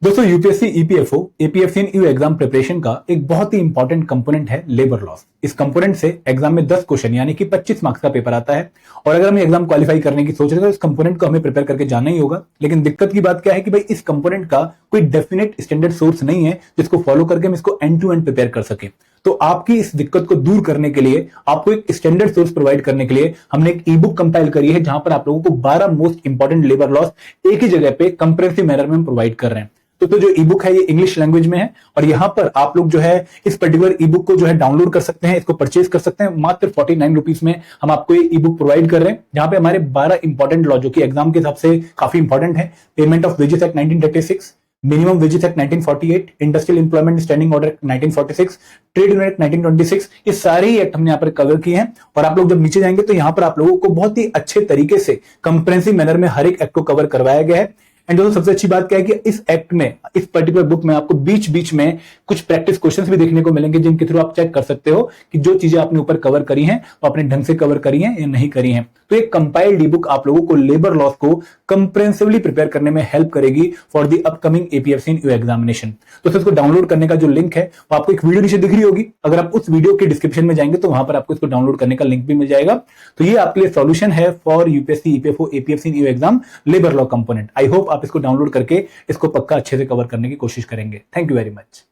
दोस्तों UPSC EPFO APFC you exam preparation का एक बहुत ही इंपॉर्टेंट कंपोनेंट है लेबर लॉस। इस कंपोनेंट से एग्जाम में 10 क्वेश्चन यानी कि 25 मार्क्स का पेपर आता है और अगर हम एग्जाम क्वालिफाई करने की सोच रहे हैं तो इस कंपोनेंट को हमें प्रिपेयर करके जाना ही होगा। लेकिन दिक्कत की बात क्या है कि भाई इस कंपोनेंट का कोई डेफिनेट स्टैंडर्ड सोर्स नहीं है जिसको फॉलो करके हम इसको एंड टू एंड प्रिपेयर कर सके। तो आपकी इस दिक्कत को दूर करने के लिए, आपको एक स्टैंडर्ड सोर्स प्रोवाइड करने के लिए हमने एक ई बुक कंपाइल करी है जहां पर आप लोगों को 12 मोस्ट इंपॉर्टेंट लेबर लॉस एक ही जगह पे कंप्रेहेंसिव मैनर में हम प्रोवाइड कर रहे हैं। तो जो ई बुक है ये इंग्लिश लैंग्वेज में है और यहां पर आप लोग जो है इस पर्टिकुलर ई बुक को जो है डाउनलोड कर सकते हैं, इसको परचेज कर सकते हैं। मात्र 49 रुपीज में हम आपको ये ई बुक प्रोवाइड कर रहे हैं जहां पे हमारे 12 इंपॉर्टेंट लॉ जो कि एग्जाम के हिसाब से काफी इंपॉर्टेंट है। Payment of wages act 1936, minimum wages act 1948, industrial employment standing order 1946, trade union act 1926, ये सारे ही एक्ट हमने यहाँ पर कवर किए हैं। और आप लोग जब नीचे जाएंगे तो यहाँ पर आप लोगों को बहुत ही अच्छे तरीके से कंप्रेहेंसिव मैनर में हर एक एक्ट को कवर करवाया गया है। एंड दोस्तों सबसे अच्छी बात क्या है कि इस एक्ट में, इस पर्टिकुलर बुक में आपको बीच बीच में कुछ प्रैक्टिस क्वेश्चंस भी देखने को मिलेंगे जिनके थ्रू आप चेक कर सकते हो कि जो चीजें आपने ऊपर कवर करी हैं वो आपने ढंग से कवर करी हैं या नहीं करी हैं। तो एक कंपाइल्ड ई बुक आप लोगों को लेबर लॉस को कंप्रेहेंसिवली प्रिपेयर करने में हेल्प करेगी for the upcoming APFC you examination. तो इसको डाउनलोड करने का जो लिंक है वो आपको एक वीडियो नीचे दिख रही होगी। अगर आप उस वीडियो के डिस्क्रिप्शन में जाएंगे तो वहां पर आपको इसको डाउनलोड करने का लिंक भी मिल जाएगा। तो ये आपके लिए सॉल्यूशन है for UPSC EPFO APFC you exam labour law component. I hope आप इसको डाउनलोड करके इसको पक्का अच्छे से कवर करने की कोशिश करेंगे। Thank you very much.